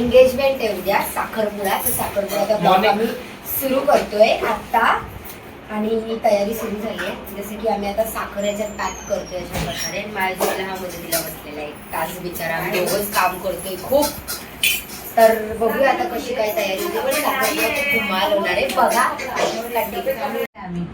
Engagement आहे उद्या साखरपुडा. तर साखरपुड्याचा ब्लॉग आम्ही सुरू करतोय आता आणि तयारी सुरू झाली आहे. जसं की आम्ही आता साखर याच्यात पॅक करतोय अशा प्रकारे. माझ्या हा मदतीला बसलेला आहे तास बिचारा. आम्ही दोघंच काम करतोय खूप. तर बघूया आता कशी काय तयारी होते. पण साखरपुड्यात धमाल होणार आहे बघा. आम्ही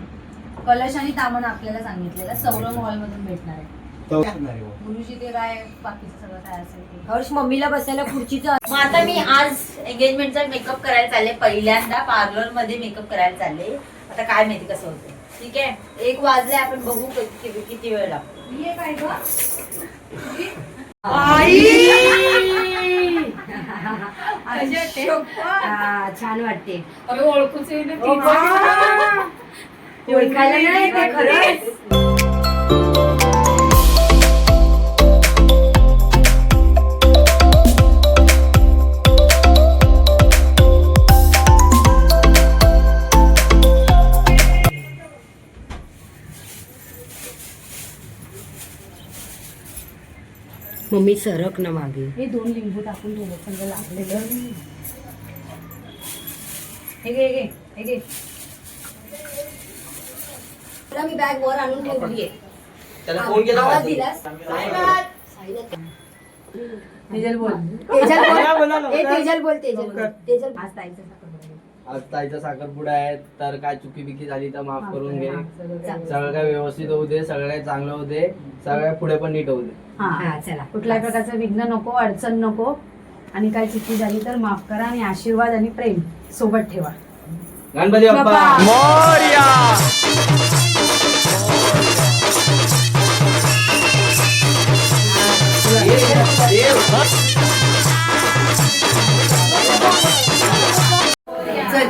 कलश आणि तामण आपल्याला सांगितलेलं सौरभ हॉल मधून भेटणार आहे. गुरुजी ते काय बाकीचं सगळं काय असेल ते. हर्ष मम्मीला बसायला खुर्चीचं. मग आता मी आज एंगेजमेंटचा मेकअप करायला चालले. पहिल्यांदा पार्लर मध्ये मेकअप करायला चालले. आता काय माहिती कसं होतं. ठीक आहे 1 वाजले. आपण बघू किती वेळ लागतो. हे काय ग छान वाटते. ओळखूच ओळखायला नाही ते खरंच. मम्मी सरक ना मागे. हे 2 लिंबू टाकून ठेवलं समजा लागलेलं. हे घे मी बॅग वर आणून ठेवलीये. त्याला फोन केला आवाज दिलास. तेजल बोल. तेजल बोल. तेजल आज ताईचा साखरपुडा आहे. तर काय चुकी बिकी झाली तर माफ करून घे. सगळं काय व्यवस्थित होऊ दे. सगळं काय चांगलं होऊ दे. सगळं काय पुढे पण नीट होऊ दे. हा चला. कुठल्याही प्रकारचं विघ्न नको, अडचण नको. आणि काय चुकी झाली तर माफ करा आणि आशीर्वाद आणि प्रेम सोबत ठेवा. गणपती बाप्पा मोरया. चल.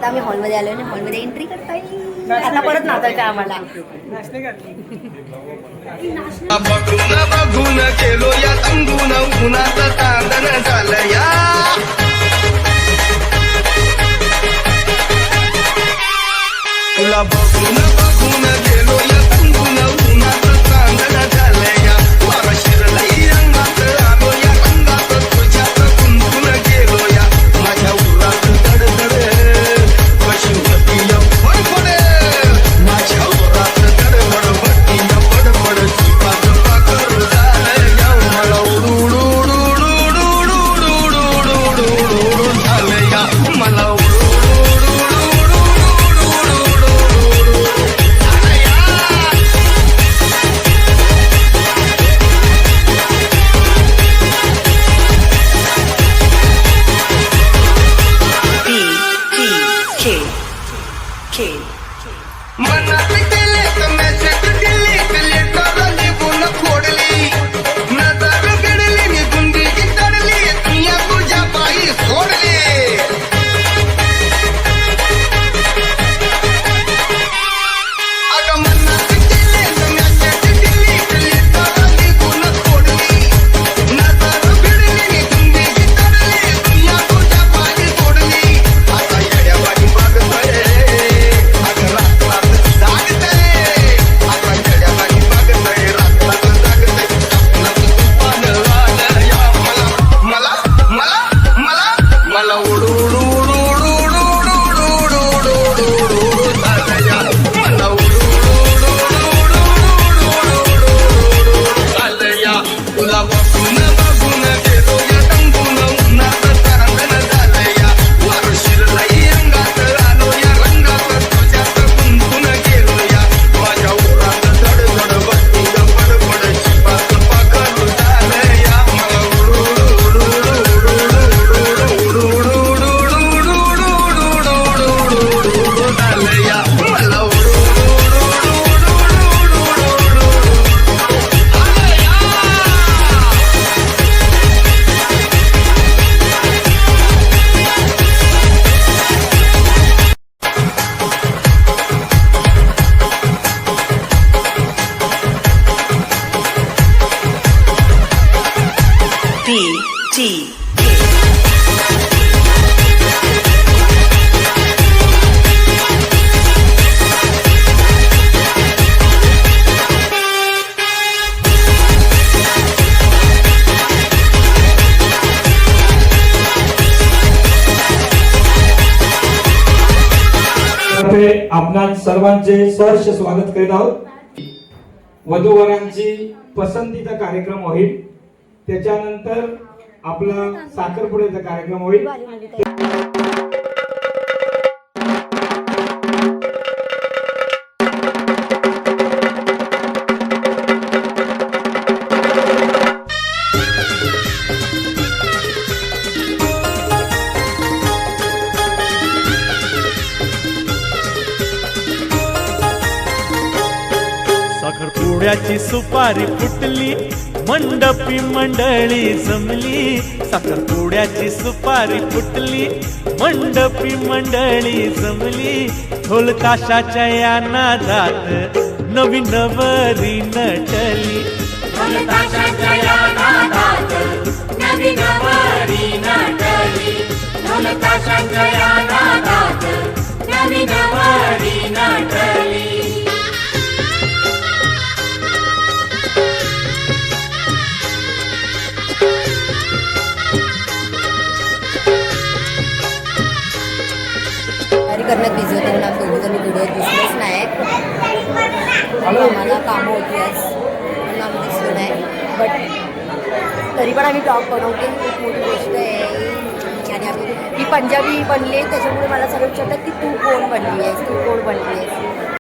आम्ही हॉलमध्ये आलो ना. हॉलमध्ये एंट्री करता येईल. आता परत नाचायचं आम्हाला. बघून केलो या तंगून उन्हाचं तांदण झालं या. तुला बघून गेलो या तंगून उन्हाचं तांदण झालं या. मला शिरलंय अंगात आलो या अंगात तुझ्यात गुंतून गेलो या. माझ्या उरात दडदड कशी होती या फडफड. माझ्या उरात दडबड भट्टी या फडफड. चिपाच पाखर झालं या. मला उडूड झालं या. मला तर्फे आपणा सर्वांचे सहर्ष स्वागत करीत आहोत. वधूवरांची पसंतीचा कार्यक्रम होईल, त्याच्यानंतर आपला साखरपुड्याचा कार्यक्रम होईल. साखरपुड्याची सुपारी फुटली, मंडपी मंडळी जमली. साखरपुड्याची सुपारी फुटली, मंडपी मंडळी जमली. ढोल ताशाच्या या नादात नवी नवरी नटली. ढोल ताशाच्या या नादात नवी नवरी नटली. ढोल ताशाच्या या नादात नवी नवरी नटली. तयारी करण्यात बिझी होते म्हणून आम्ही दोघं जणी व्हिडिओ दिसलेच नाहीत. आम्हाला कामं होती आज म्हणून आम्ही दिसलो नाही. बट तरी पण आम्ही ब्लॉग बनवते, खूप मोठी गोष्ट आहे. आणि आम्ही मी पंजाबी बनले, त्याच्यामुळे मला सगळं विचारतात की तू कोण बनली आहेस, तू कोण बनली आहेस.